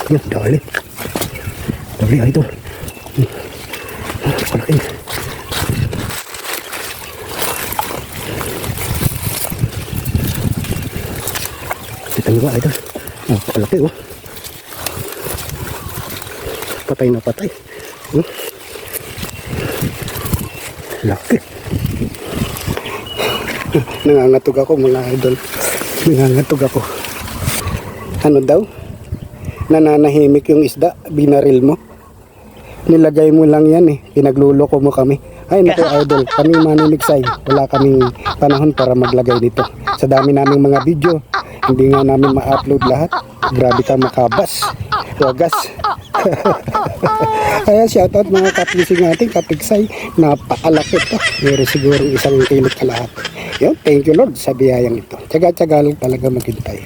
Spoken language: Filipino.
Yan, dali. Dali, idol. Palaki. Kita nyo ba, idol? Palaki, oh. Patay na patay. Laki. Nangangatog ako, mga idol. Nangangatog ako. Ano daw? Nananahimik yung isda, binaril mo. Nilagay mo lang yan eh. Pinagluloko mo kami. Ay naku idol, kami maninigsay. Wala kaming panahon para maglagay nito. Sa dami naming mga video, hindi nga namin ma-upload lahat. Grabe ka makabas. Wagas. Kaya shoutout mga kapising natin, katigsay. Napakalaki to. Meron siguro 1 kilo kalahati. Yun, thank you Lord sa biyayang ito. Tsaga-tsaga lang talaga maghintay.